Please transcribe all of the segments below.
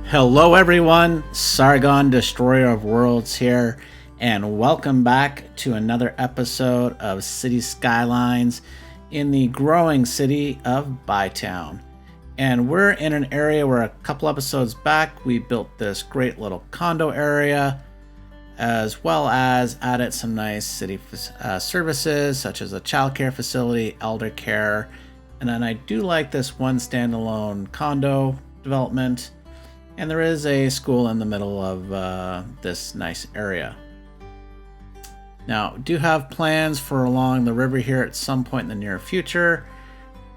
Hello everyone, Sargon, Destroyer of Worlds here, and welcome back to another episode of City Skylines in the growing city of Bytown. And we're in an area where a couple episodes back we built this great little condo area, as well as added some nice city services such as a childcare facility, elder care, and then I do like this one standalone condo development. And there is a school in the middle of this nice area. Now, do have plans for along the river here at some point in the near future.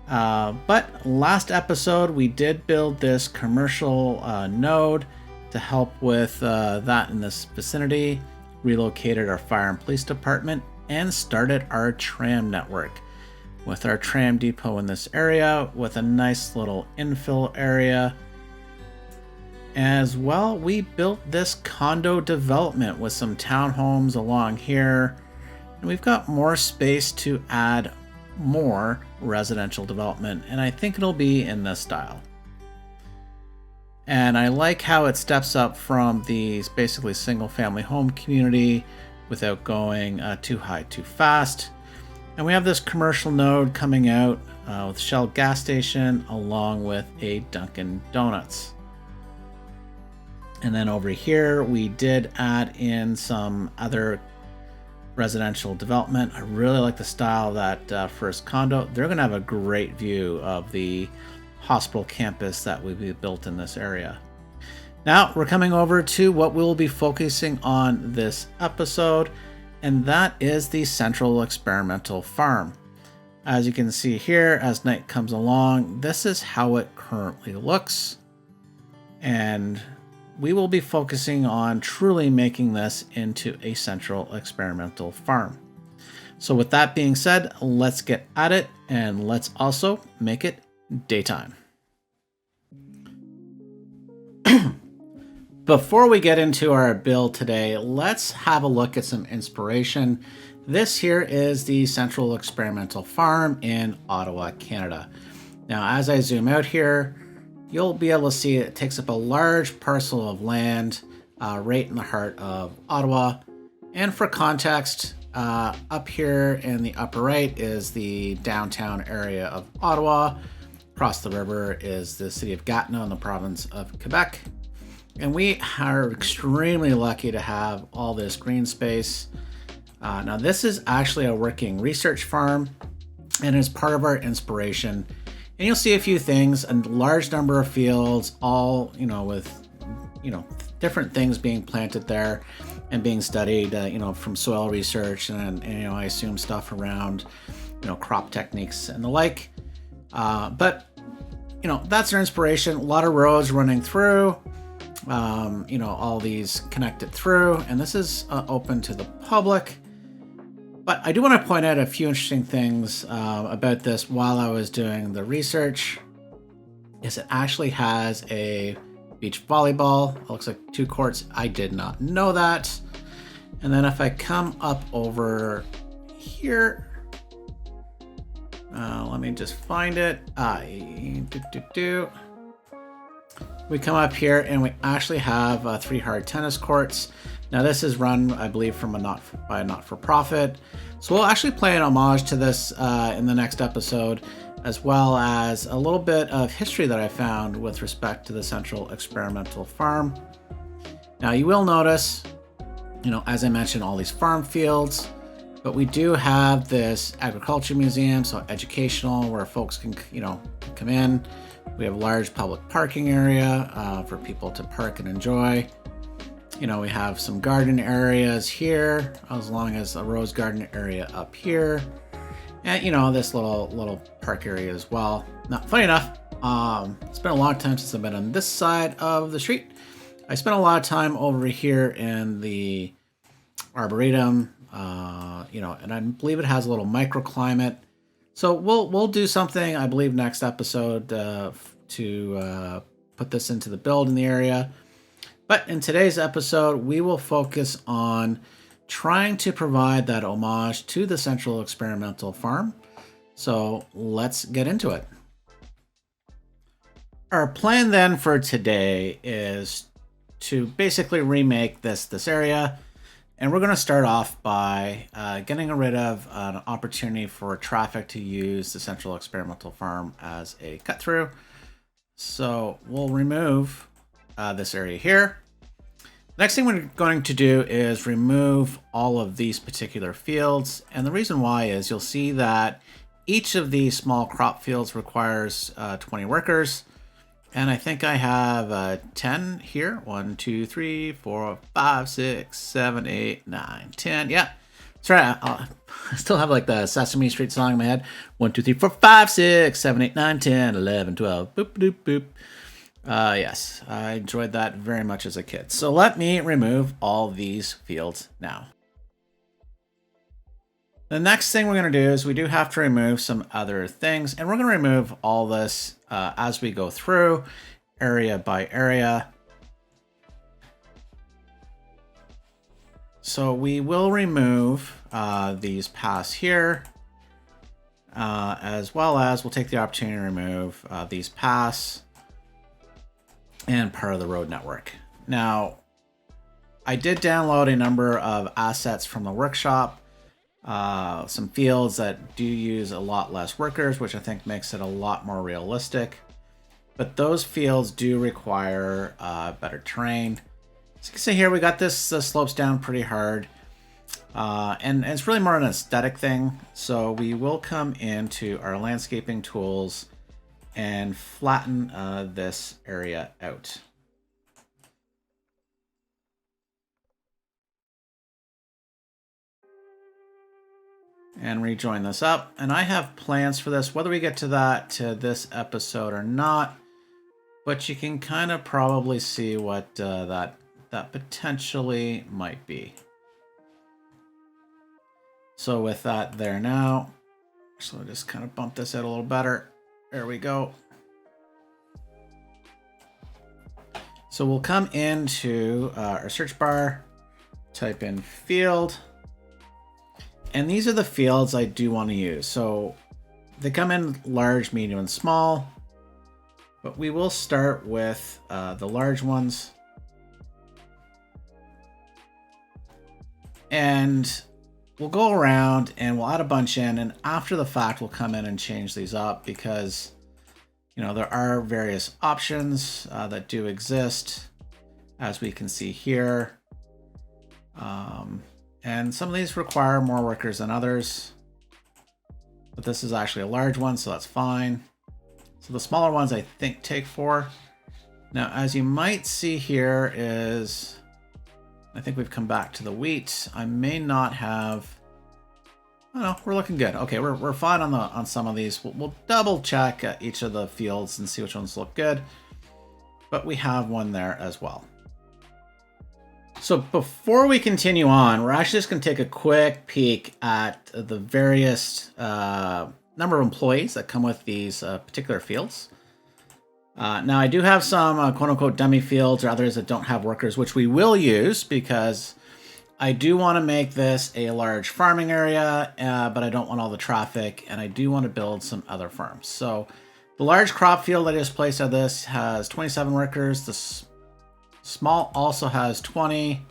But last episode, we did build this commercial node to help with that in this vicinity, relocated our fire and police department, and started our tram network with our tram depot in this area with a nice little infill area. As well, we built this condo development with some townhomes along here, and we've got more space to add more residential development, and I think it'll be in this style. And I like how it steps up from the basically single family home community without going too high too fast. And we have this commercial node coming out with Shell gas station along with a Dunkin' Donuts. And then over here, we did add in some other residential development. I really like the style of that first condo. They're going to have a great view of the hospital campus that will be built in this area. Now, we're coming over to what we'll be focusing on this episode, and that is the Central Experimental Farm. As you can see here, as night comes along, this is how it currently looks. And we will be focusing on truly making this into a central experimental farm. So with that being said, let's get at it, and let's also make it daytime. Before we get into our build today, let's have a look at some inspiration. This here is the Central Experimental Farm in Ottawa, Canada. Now, as I zoom out here, you'll be able to see it takes up a large parcel of land right in the heart of Ottawa. And for context, up here in the upper right is the downtown area of Ottawa. Across the river is the city of Gatineau in the province of Quebec. And we are extremely lucky to have all this green space. Now, this is actually a working research farm and is part of our inspiration. And you'll see a few things, a large number of fields, all, with, different things being planted there and being studied, from soil research and I assume stuff around, crop techniques and the like. But that's our inspiration. A lot of roads running through, all these connected through, and this is open to the public. But I do want to point out a few interesting things about this while I was doing the research. Is it actually has a beach volleyball. It looks like 2 courts. I did not know that. And then if I come up over here, let me just find it. We come up here and we actually have 3 hard tennis courts. Now this is run, I believe, by a not-for-profit. So we'll actually play an homage to this in the next episode, as well as a little bit of history that I found with respect to the Central Experimental Farm. Now you will notice, as I mentioned, all these farm fields, but we do have this agriculture museum, so educational, where folks can, come in. We have a large public parking area for people to park and enjoy. We have some garden areas here, as long as a rose garden area up here. And, this little park area as well. Now, funny enough, it's been a long time since I've been on this side of the street. I spent a lot of time over here in the Arboretum, and I believe it has a little microclimate. So we'll do something, I believe, next episode to put this into the build in the area. But in today's episode, we will focus on trying to provide that homage to the Central Experimental Farm. So let's get into it. Our plan then for today is to basically remake this area. And we're going to start off by getting rid of an opportunity for traffic to use the Central Experimental Farm as a cut through. So we'll remove this area here. Next thing we're going to do is remove all of these particular fields. And the reason why is you'll see that each of these small crop fields requires 20 workers. And I think I have 10 here. 1, 2, 3, 4, 5, 6, 7, 8, 9, 10. Yeah, that's right. I still have like the Sesame Street song in my head. 1, 2, 3, 4, 5, 6, 7, 8, 9, 10, 11, 12. Boop, boop, boop. Yes, I enjoyed that very much as a kid. So let me remove all these fields now. The next thing we're going to do is we do have to remove some other things, and we're going to remove all this as we go through area by area. So we will remove these paths here, as well as we'll take the opportunity to remove these paths and part of the road network. Now, I did download a number of assets from the workshop. Some fields that do use a lot less workers, which I think makes it a lot more realistic. But those fields do require better terrain. As you can see here, we got this slopes down pretty hard. And it's really more an aesthetic thing. So we will come into our landscaping tools and flatten this area out. And rejoin this up. And I have plans for this, whether we get to this episode or not. But you can kind of probably see what that potentially might be. So with that there now, so I'll just kind of bump this out a little better. There we go. So we'll come into our search bar, type in field. And these are the fields I do want to use. So they come in large, medium, and small. But we will start with the large ones. And we'll go around and we'll add a bunch in. And after the fact, we'll come in and change these up because, you know, there are various options that do exist, as we can see here. And some of these require more workers than others. But this is actually a large one, so that's fine. So the smaller ones, I think, take 4. Now, as you might see here is, I think we've come back to the wheat. I may not have, I don't know, we're looking good. Okay, we're fine on some of these. We'll double check each of the fields and see which ones look good. But we have one there as well. So before we continue on, we're actually just going to take a quick peek at the various number of employees that come with these particular fields. Now, I do have some quote-unquote dummy fields or others that don't have workers, which we will use because I do want to make this a large farming area, but I don't want all the traffic, and I do want to build some other farms. So the large crop field I just placed on this has 27 workers. The small also has 20,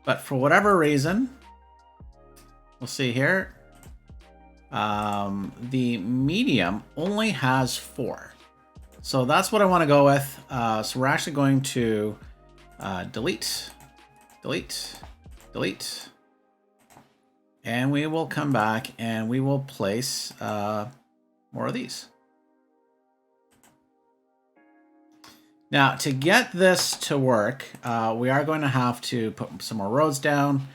but for whatever reason, we'll see here, the medium only has 4. So that's what I want to go with. So we're actually going to delete, and we will come back and we will place more of these. Now, to get this to work, we are going to have to put some more roads down.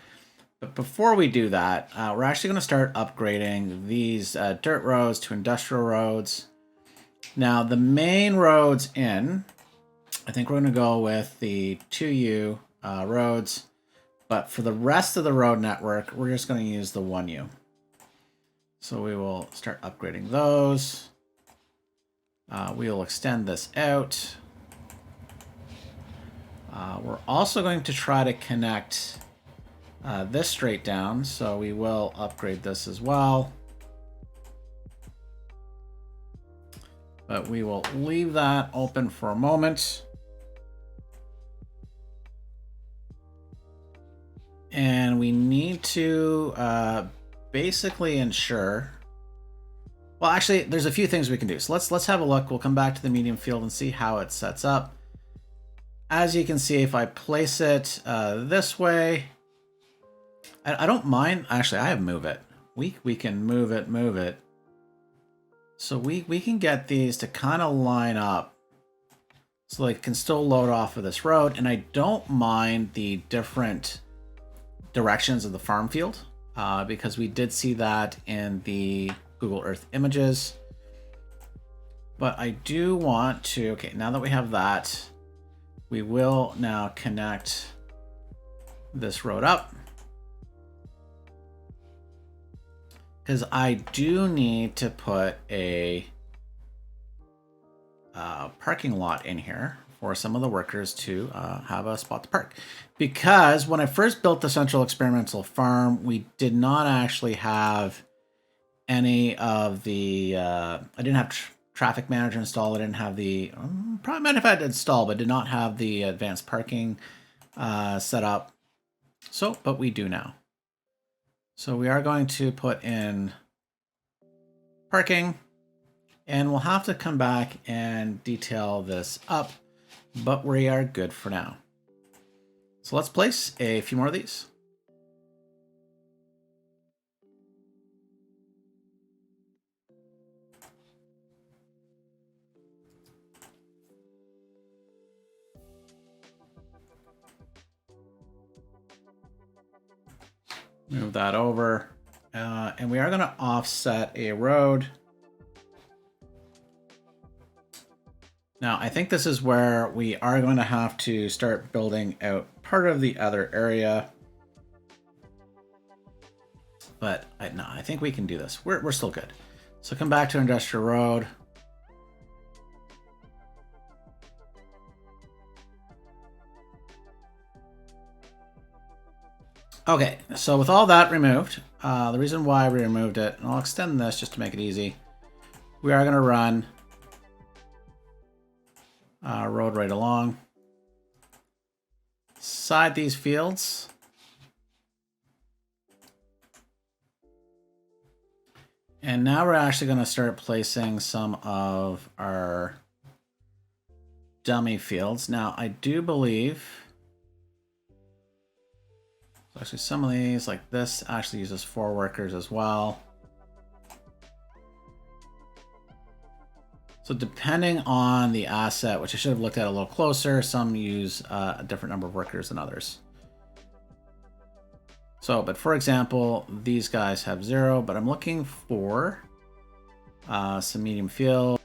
But before we do that, we're actually going to start upgrading these dirt roads to industrial roads. Now, the main roads in, I think we're going to go with the 2U roads. But for the rest of the road network, we're just going to use the 1U. So we will start upgrading those. We will extend this out. We're also going to try to connect this straight down, so we will upgrade this as well. but we will leave that open for a moment. And we need to basically ensure, well, actually, there's a few things we can do. So let's have a look. We'll come back to the medium field and see how it sets up. As you can see, if I place it this way, I don't mind. Actually, I have move it. We can move it. So we can get these to kind of line up so they can still load off of this road. And I don't mind the different directions of the farm field because we did see that in the Google Earth images. But I do want to, okay, now that we have that, we will now connect this road up. Because I do need to put a parking lot in here for some of the workers to have a spot to park. Because when I first built the Central Experimental Farm, we did not actually have any of the, I didn't have traffic manager installed. I didn't have the, probably might have had it installed, but did not have the advanced parking set up. So, but we do now. So we are going to put in parking, and we'll have to come back and detail this up, but we are good for now. So let's place a few more of these. Move that over. And we are going to offset a road. Now, I think this is where we are going to have to start building out part of the other area. But no, I think we can do this. We're still good. So come back to Industrial Road. Okay, so with all that removed, the reason why we removed it, and I'll extend this just to make it easy, we are going to run road right along. Side these fields. And now we're actually going to start placing some of our dummy fields. Now, I do believe... actually, some of these, like this, actually uses 4 workers as well. So depending on the asset, which I should have looked at a little closer, some use a different number of workers than others. So, but for example, these guys have 0, but I'm looking for some medium field.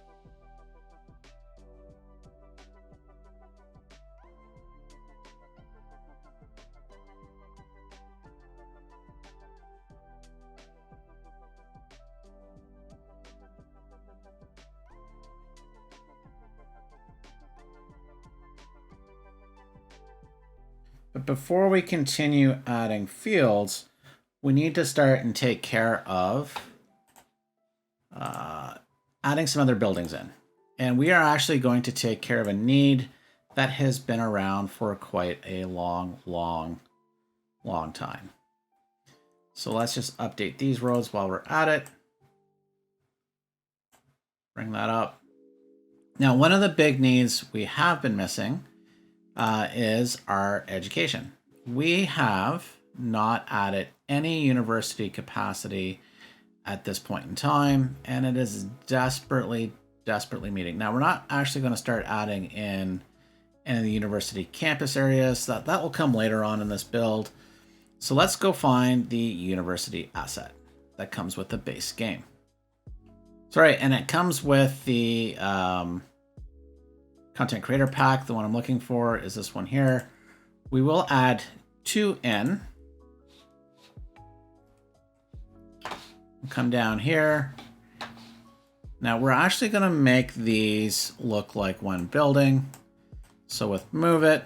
But before we continue adding fields, we need to start and take care of adding some other buildings in. And we are actually going to take care of a need that has been around for quite a long time. So let's just update these roads while we're at it. Bring that up. Now, one of the big needs we have been missing is our education. We have not added any university capacity at this point in time, and it is desperately needing. Now, we're not actually going to start adding in the university campus areas. That will come later on in this build. So let's go find the university asset that comes with the base game. Sorry, and it comes with the content creator pack. The one I'm looking for is this one here. We will add 2 in. Come down here. Now we're actually going to make these look like one building. So with move it,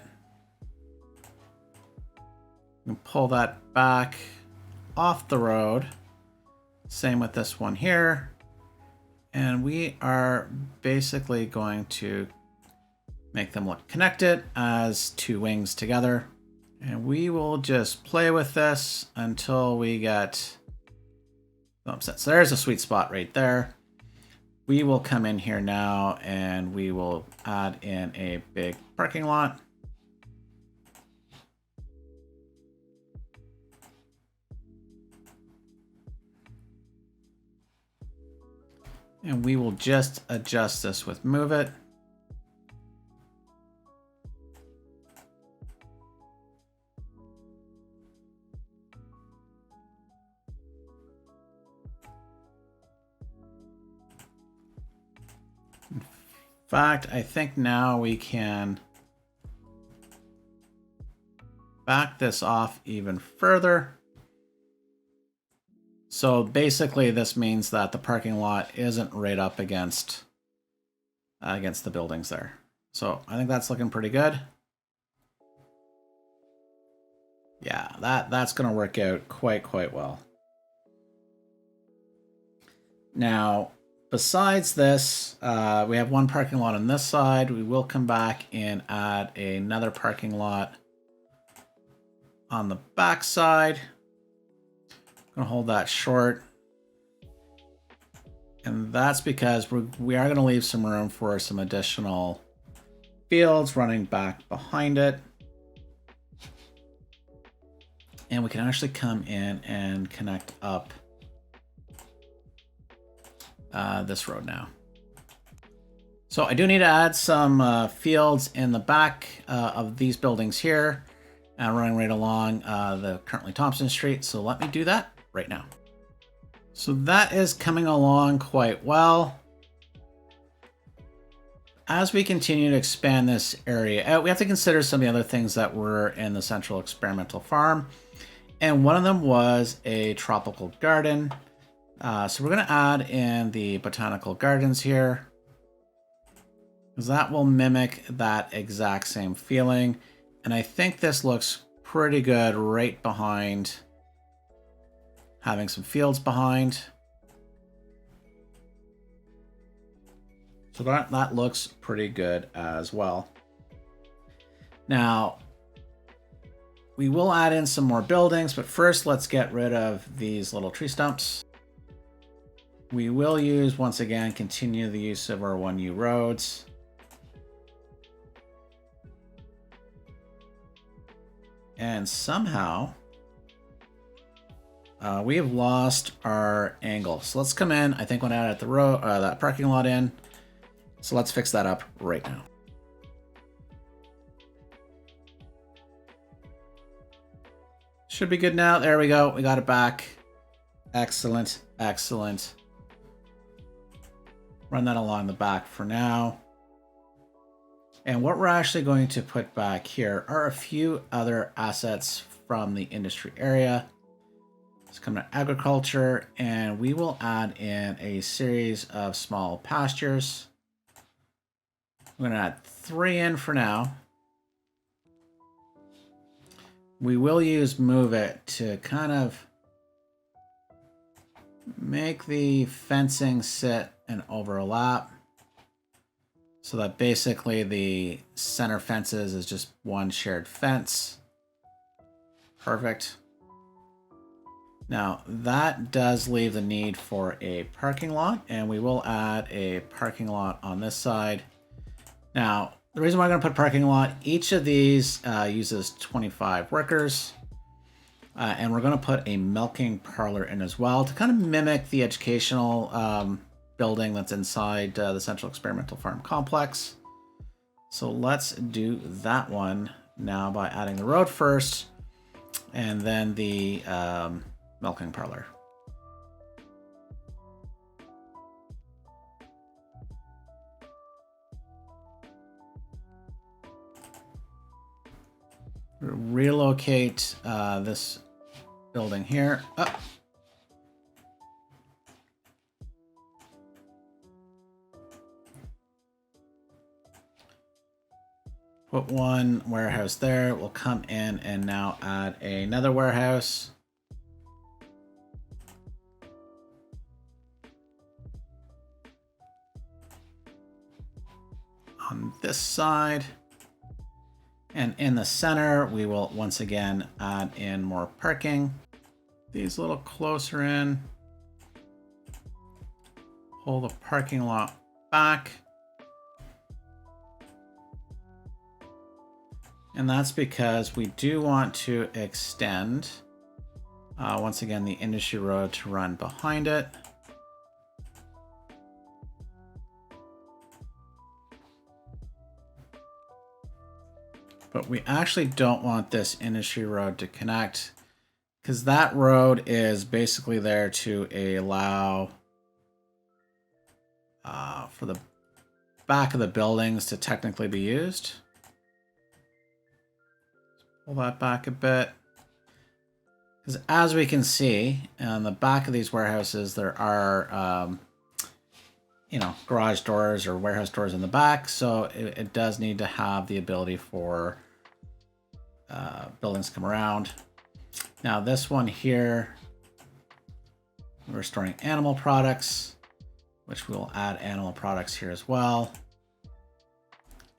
and pull that back off the road. Same with this one here. And we are basically going to make them look connected as two wings together. And we will just play with this until we get upset. So there's a sweet spot right there. We will come in here now and we will add in a big parking lot. And we will just adjust this with move it. In fact, I think now we can back this off even further. So basically this means that the parking lot isn't right up against the buildings there. So I think that's looking pretty good. Yeah, that's going to work out quite well. Now, besides this, we have one parking lot on this side. We will come back and add another parking lot on the back side. I'm gonna hold that short. And that's because we are gonna leave some room for some additional fields running back behind it. And we can actually come in and connect up this road now. So I do need to add some fields in the back of these buildings here, running right along the currently Thompson Street. So let me do that right now. So that is coming along quite well. As we continue to expand this area out, we have to consider some of the other things that were in the Central Experimental Farm. And one of them was a tropical garden. So we're going to add in the botanical gardens here, because that will mimic that exact same feeling. And I think this looks pretty good right behind, having some fields behind. So that looks pretty good as well. Now, we will add in some more buildings, but first let's get rid of these little tree stumps. We will use, once again, continue the use of our 1U roads. And somehow we have lost our angle. So let's come in. I think when I added the road, that parking lot in. So let's fix that up right now. Should be good now. There we go. We got it back. Excellent. Excellent. Run that along the back for now. And what we're actually going to put back here are a few other assets from the industry area. Let's come to agriculture, and we will add in a series of small pastures. I'm going to add 3 in for now. We will use move it to kind of make the fencing sit and overlap, so that basically the center fences is just one shared fence. Perfect. Now that does leave the need for a parking lot, and we will add a parking lot on this side. Now, the reason why I'm going to put parking lot, each of these uses 25 workers. And we're going to put a milking parlor in as well to kind of mimic the educational building that's inside the Central Experimental Farm complex. So let's do that one now by adding the road first, and then the milking parlor. Relocate this building here up. Put one warehouse there. We'll come in and now add another warehouse. on this side. And in the center, we will once again add in more parking. These a little closer in. Pull the parking lot back. And that's because we do want to extend, once again, the industry road to run behind it. But we actually don't want this industry road to connect, because that road is basically there to allow for the back of the buildings to technically be used. Pull that back a bit. Because as we can see, on the back of these warehouses, there are, you know, garage doors or warehouse doors in the back. So it does need to have the ability for buildings to come around. Now this one here, we're storing animal products, which we'll add animal products here as well.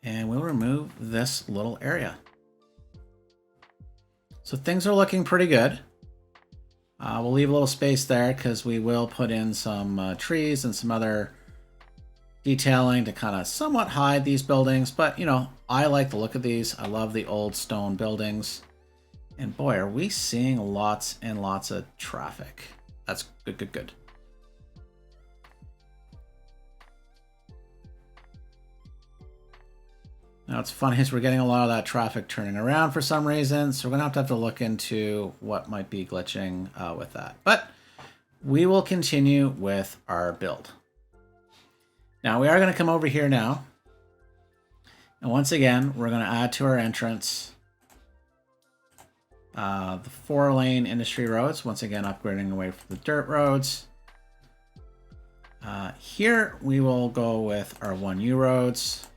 And we'll remove this little area. So things are looking pretty good. We'll leave a little space there because we will put in some trees and some other detailing to kind of somewhat hide these buildings. But, you know, I like the look of these. I love the old stone buildings. And boy, are we seeing lots and lots of traffic. That's good, good, good. Now it's funny is we're getting a lot of that traffic turning around for some reason, so we're gonna have to look into what might be glitching with that. But we will continue with our build. Now we are gonna come over here now. And once again, we're gonna add to our entrance the 4-lane industry roads, once again upgrading away from the dirt roads. Here we will go with our 1U roads.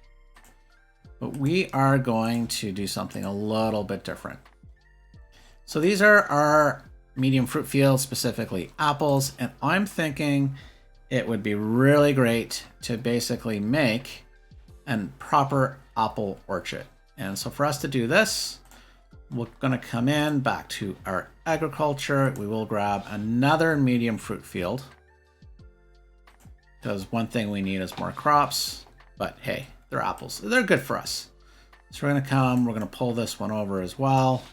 But we are going to do something a little bit different. So these are our medium fruit fields, specifically apples. And I'm thinking it would be really great to basically make a proper apple orchard. And so for us to do this, we're going to come in back to our agriculture. We will grab another medium fruit field, because one thing we need is more crops. But hey, they're apples. They're good for us. So we're going to come, we're going to pull this one over as well.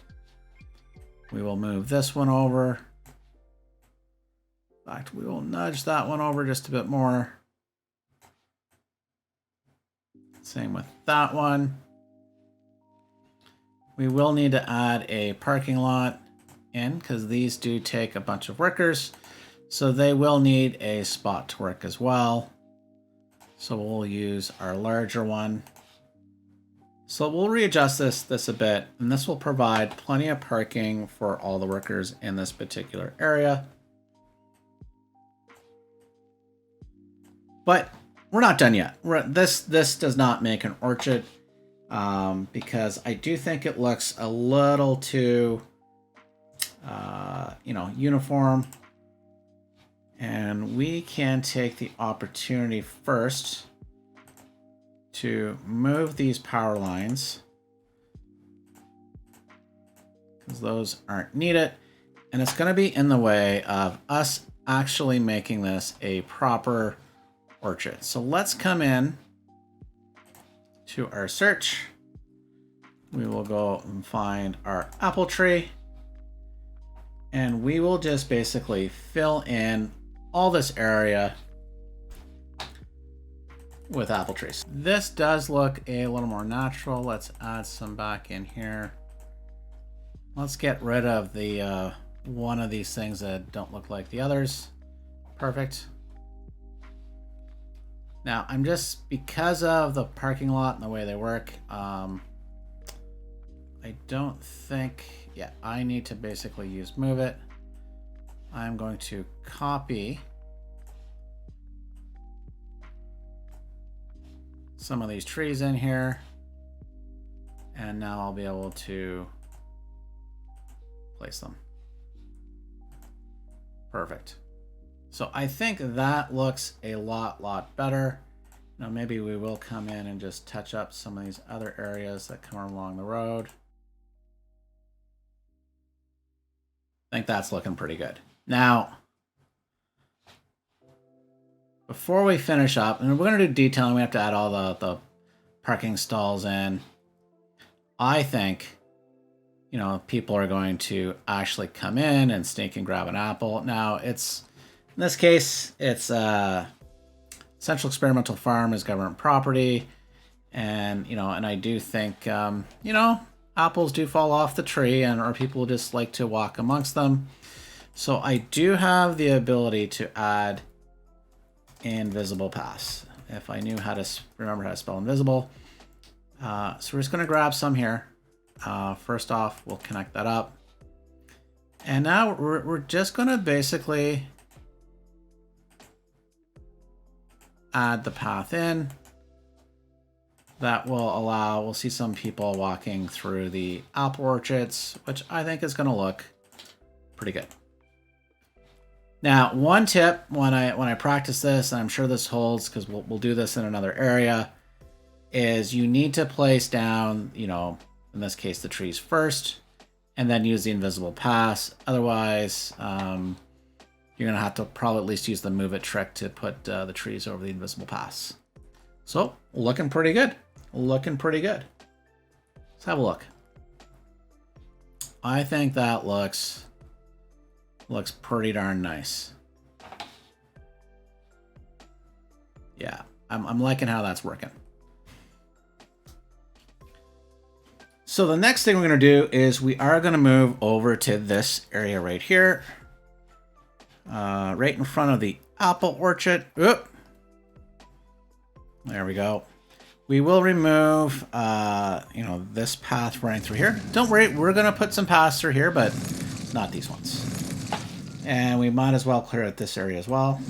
We will move this one over. In fact, we will nudge that one over just a bit more. Same with that one. We will need to add a parking lot in because these do take a bunch of workers. So they will need a spot to work as well. So we'll use our larger one. So we'll readjust this a bit, and this will provide plenty of parking for all the workers in this particular area. But we're not done yet. This does not make an orchard because I do think it looks a little too, you know, uniform. And we can take the opportunity first to move these power lines, because those aren't needed. And it's going to be in the way of us actually making this a proper orchard. So let's come in to our search. We will go and find our apple tree. And we will just basically fill in all this area with apple trees. This does look a little more natural. Let's add some back in here. Let's get rid of the one of these things that don't look like the others. Perfect. Now I'm just, because of the parking lot and the way they work, I don't think, yeah, I need to basically use move it. I'm going to copy some of these trees in here, and now I'll be able to place them. Perfect. So I think that looks a lot better. Now maybe we will come in and just touch up some of these other areas that come along the road. I think that's looking pretty good. Now, before we finish up, and we're going to do detailing, we have to add all the parking stalls in. I think, you know, people are going to actually come in and sneak and grab an apple. Now, it's, in this case, it's Central Experimental Farm is government property. And, you know, and I do think, you know, apples do fall off the tree, and or people just like to walk amongst them. So I do have the ability to add invisible pass. If I knew how to remember how to spell invisible. So we're just going to grab some here. First off, we'll connect that up. And now we're just going to basically add the path in. That will allow, we'll see some people walking through the apple orchards, which I think is going to look pretty good. Now, one tip when I practice this, and I'm sure this holds because we'll do this in another area, is you need to place down, you know, in this case, the trees first, and then use the invisible pass. Otherwise, you're going to have to probably at least use the move it trick to put the trees over the invisible pass. So, looking pretty good. Looking pretty good. Let's have a look. I think that looks pretty darn nice. Yeah, I'm liking how that's working. So the next thing we're going to do is we are going to move over to this area right here. Right in front of the apple orchard. Oop. There we go. We will remove, you know, this path running through here. Don't worry, we're going to put some paths through here, but not these ones. And we might as well clear out this area as well.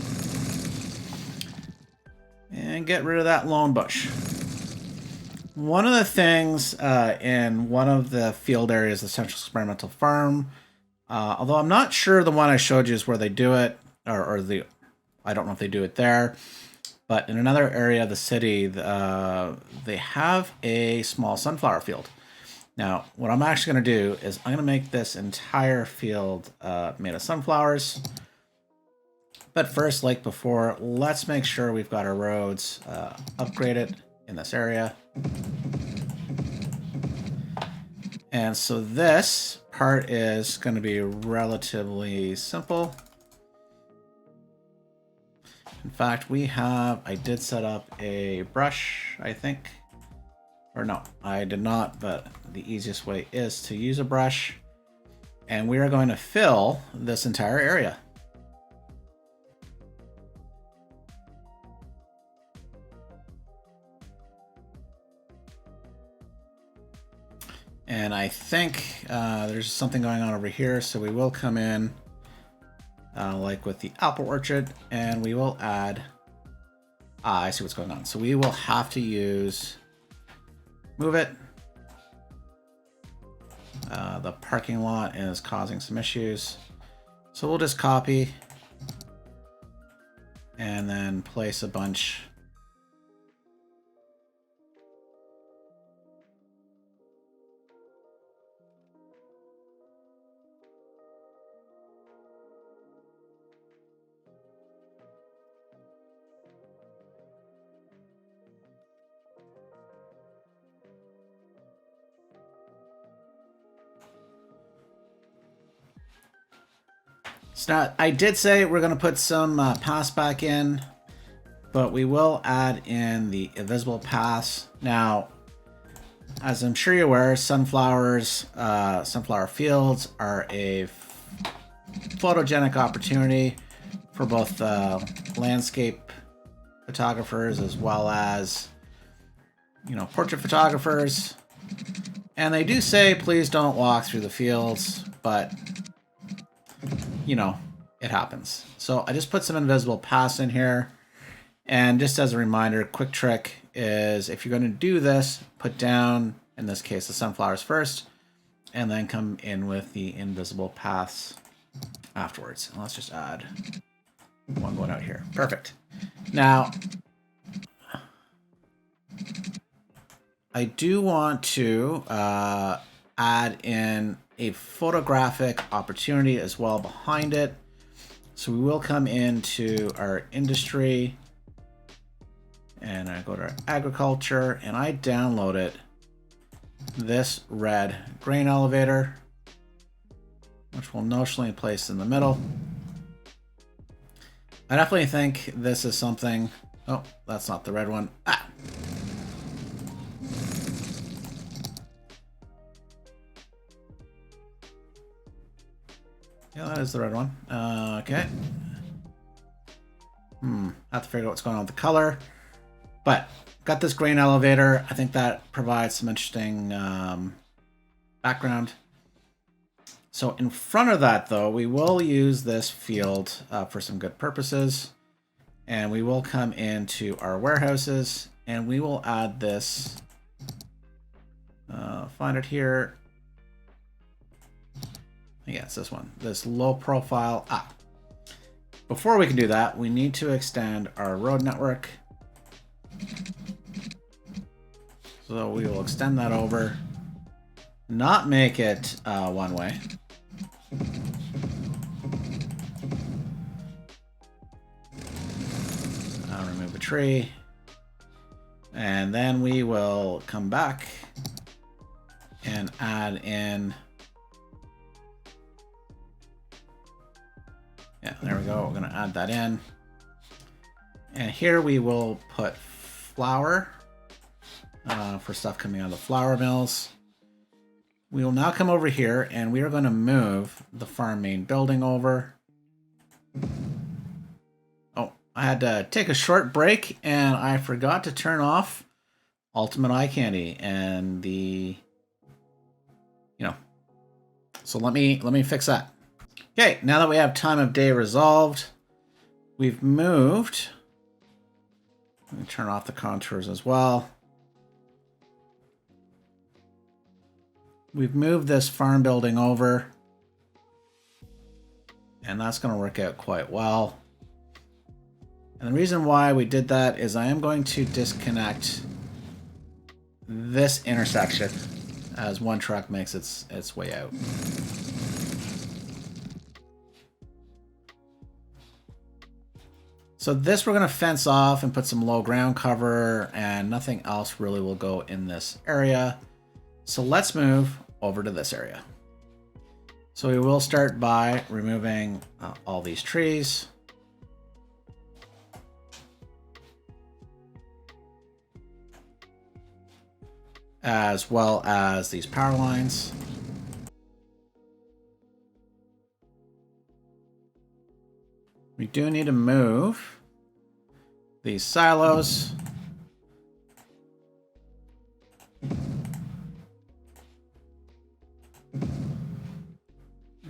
And get rid of that lone bush. One of the things in one of the field areas, the Central Experimental Farm, although I'm not sure the one I showed you is where they do it, or I don't know if they do it there. But in another area of the city, they have a small sunflower field. Now, what I'm actually going to do is I'm going to make this entire field made of sunflowers. But first, like before, let's make sure we've got our roads upgraded in this area. And so this part is going to be relatively simple. In fact, I did set up a brush, I think. Or no, I did not, but the easiest way is to use a brush. And we are going to fill this entire area. And I think there's something going on over here, so we will come in like with the apple orchard, and we will add, I see what's going on. So we will have to use, move it. The parking lot is causing some issues. So we'll just copy and then place a bunch. So now, I did say we're going to put some pass back in, but we will add in the invisible pass. Now, as I'm sure you're aware, sunflower fields are a photogenic opportunity for both landscape photographers as well as, you know, portrait photographers. And they do say, please don't walk through the fields, but you know, it happens. So I just put some invisible pass in here. And just as a reminder, quick trick is if you're going to do this, put down, in this case, the sunflowers first, and then come in with the invisible paths afterwards. And let's just add one going out here. Perfect. Now, I do want to add in a photographic opportunity as well behind it. So we will come into our industry and I go to our agriculture and I downloaded this red grain elevator, which will notionally place in the middle. I definitely think this is something. Oh, that's not the red one. Ah. Yeah, that is the red one. Okay. Have to figure out what's going on with the color. But got this grain elevator. I think that provides some interesting background. So in front of that, though, we will use this field for some good purposes. And we will come into our warehouses and we will add this. Find it here. Yeah, it's this one. This low profile. Before we can do that, we need to extend our road network. So we will extend that over. Not make it one way. Remove a tree. And then we will come back and add in. Yeah, there we go. We're going to add that in. And here we will put flour for stuff coming out of the flour mills. We will now come over here and we are going to move the farm main building over. Oh, I had to take a short break and I forgot to turn off Ultimate Eye Candy and so let me fix that. Okay, now that we have time of day resolved, we've moved. Let me turn off the contours as well. We've moved this farm building over, and that's going to work out quite well. And the reason why we did that is I am going to disconnect this intersection as one truck makes its way out. So this we're going to fence off and put some low ground cover, and nothing else really will go in this area. So let's move over to this area. So we will start by removing all these trees. As well as these power lines. We do need to move these silos.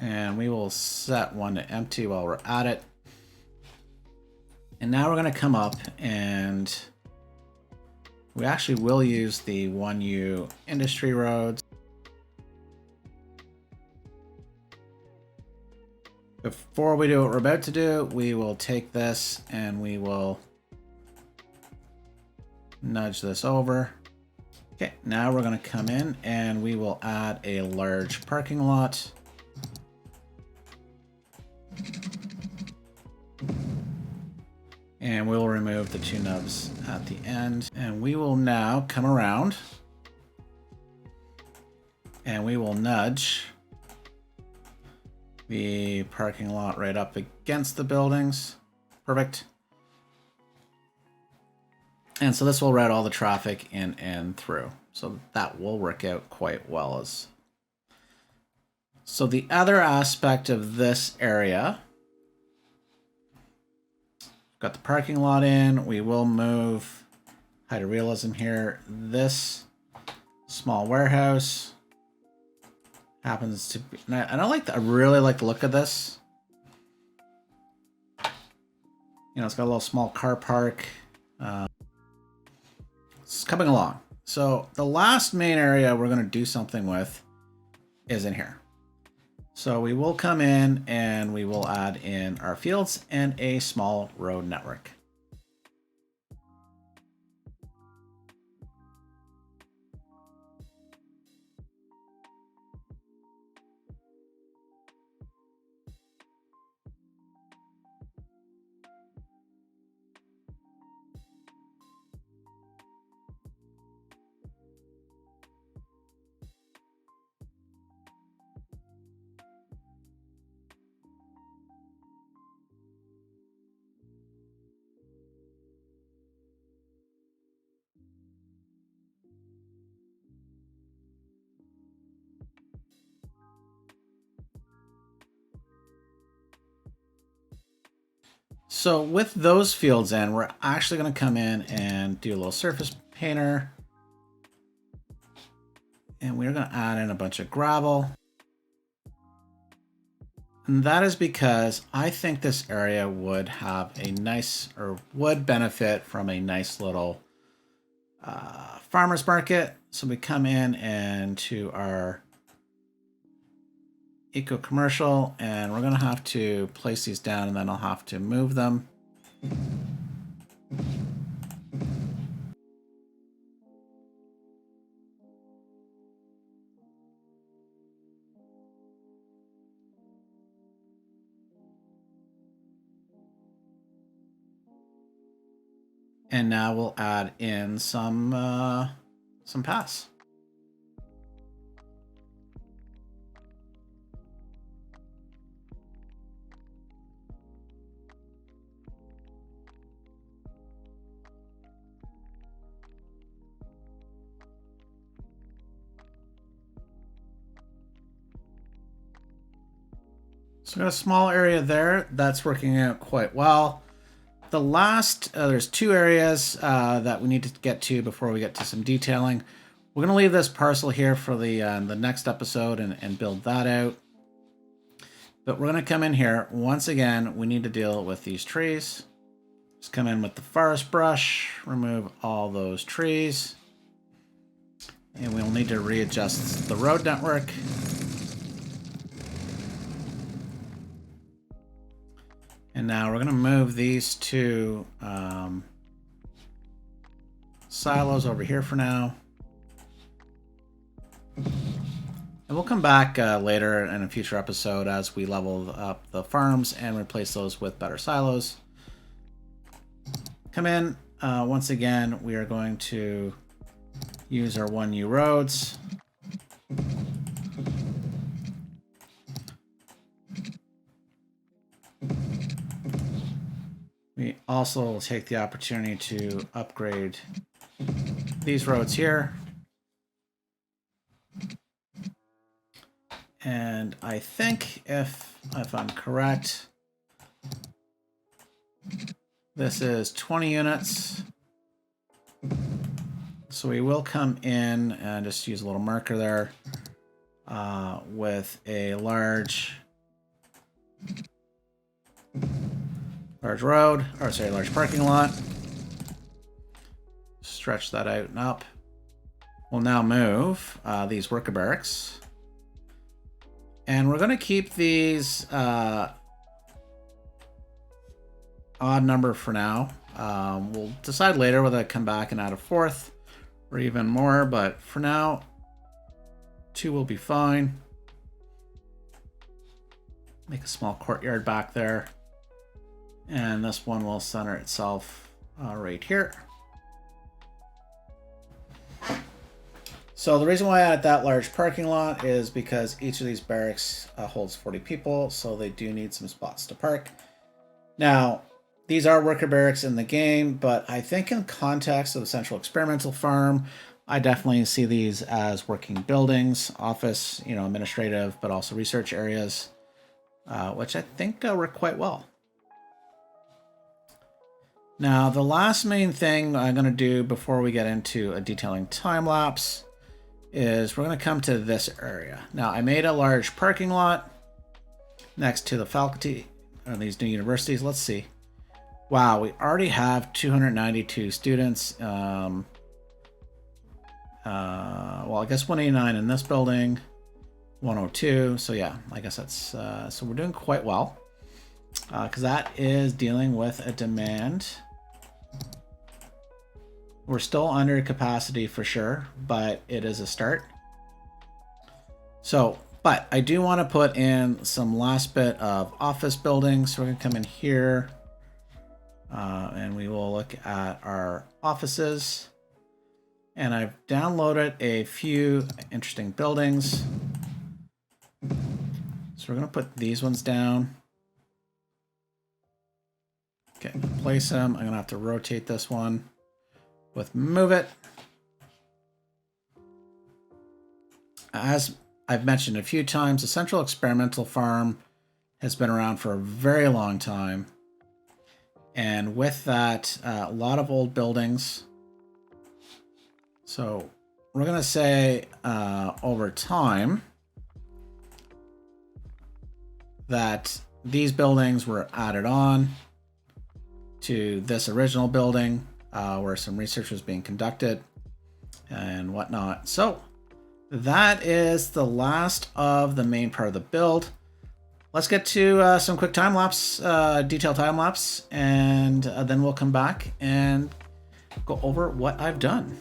And we will set one to empty while we're at it. And now we're going to come up and we actually will use the 1U industry roads. Before we do what we're about to do, we will take this and we will nudge this over. Okay, now we're going to come in and we will add a large parking lot. And we'll remove the two nubs at the end. And we will now come around and we will nudge the parking lot right up against the buildings. Perfect. And so this will route all the traffic in and through. So that will work out quite well. So the other aspect of this area, got the parking lot in. We will move height of realism here. This small warehouse happens to be, and I really like the look of this. You know, it's got a little small car park. It's coming along. So the last main area we're going to do something with is in here. So we will come in and we will add in our fields and a small road network. So with those fields in, we're actually going to come in and do a little surface painter. And we're going to add in a bunch of gravel. And that is because I think this area would have a nice, or would benefit from a nice little farmer's market. So we come in and to our eco commercial, and we're going to have to place these down, and then I'll have to move them. And now we'll add in some paths. So we got a small area there that's working out quite well. The last, there's two areas that we need to get to before we get to some detailing. We're going to leave this parcel here for the next episode and build that out. But we're going to come in here. Once again, we need to deal with these trees. Just come in with the forest brush, remove all those trees. And we'll need to readjust the road network. And now we're going to move these two silos over here for now. And we'll come back later in a future episode as we level up the farms and replace those with better silos. Come in. Once again, we are going to use our 1U roads. We also will take the opportunity to upgrade these roads here. And I think if I'm correct, this is 20 units. So we will come in and just use a little marker there with a large road, or sorry, large parking lot. Stretch that out and up. We'll now move these worker barracks. And we're going to keep these odd number for now. We'll decide later whether to come back and add a fourth or even more, but for now, 2 will be fine. Make a small courtyard back there. And this one will center itself right here. So the reason why I added that large parking lot is because each of these barracks holds 40 people, so they do need some spots to park. Now, these are worker barracks in the game, but I think in context of the Central Experimental Farm, I definitely see these as working buildings, office, administrative, but also research areas, which I think work quite well. Now, the last main thing I'm going to do before we get into a detailing time lapse is we're going to come to this area. Now, I made a large parking lot next to the faculty of these new universities. Let's see. Wow, we already have 292 students. Well, I guess 189 in this building, 102. So yeah, I guess that's, so we're doing quite well because that is dealing with a demand. We're still under capacity for sure, but it is a start. So, but I do want to put in some last bit of office buildings. So we're going to come in here and we will look at our offices. And I've downloaded a few interesting buildings. So we're going to put these ones down. Okay, place them. I'm going to have to rotate this one with move it. As I've mentioned a few times, the Central Experimental Farm has been around for a very long time. And with that, a lot of old buildings. So we're going to say over time that these buildings were added on to this original building where some research was being conducted and whatnot. So that is the last of the main part of the build. Let's get to some quick time lapse, detailed time lapse, and then we'll come back and go over what I've done.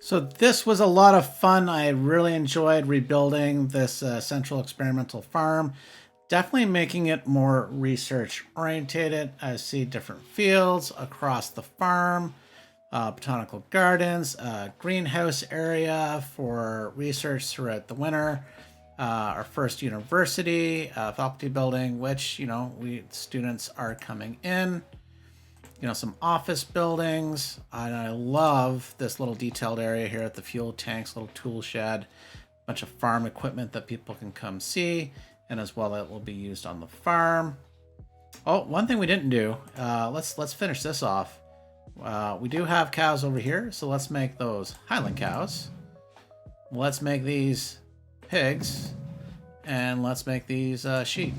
So this was a lot of fun. I really enjoyed rebuilding this central experimental farm. Definitely making it more research orientated. I see different fields across the farm, botanical gardens, greenhouse area for research throughout the winter. Our first university, faculty building, which, we students are coming in. Some office buildings. And I love this little detailed area here at the fuel tanks, little tool shed, bunch of farm equipment that people can come see, and as well that will be used on the farm. Oh, one thing we didn't do, let's finish this off. We do have cows over here, so let's make those Highland cows. Let's make these pigs, and let's make these sheep.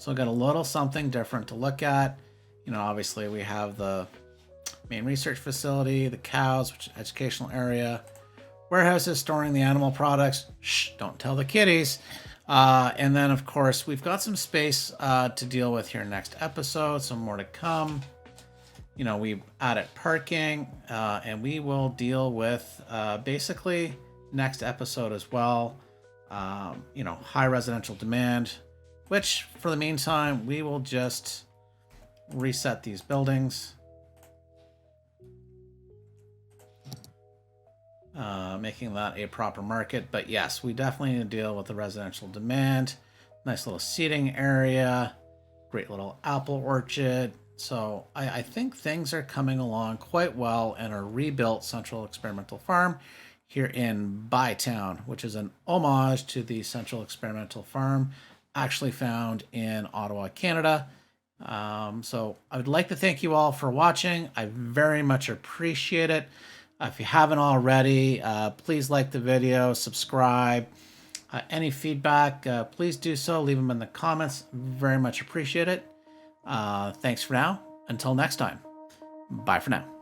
So got a little something different to look at. Obviously we have the main research facility, the cows, which is educational area, warehouses storing the animal products. Shh, don't tell the kiddies. And then, of course, we've got some space to deal with here next episode. Some more to come. You know, we added parking, and we will deal with basically next episode as well. You know, high residential demand, which for the meantime, we will just reset these buildings. Making that a proper market. But yes, we definitely need to deal with the residential demand. Nice little seating area, great little apple orchard. So I think things are coming along quite well in our rebuilt Central Experimental Farm here in Bytown, which is an homage to the Central Experimental Farm actually found in Ottawa, Canada. So I would like to thank you all for watching. I very much appreciate it. If you haven't already, please like the video, subscribe. Any feedback, please do so. Leave them in the comments. Very much appreciate it. Thanks for now. Until next time. Bye for now.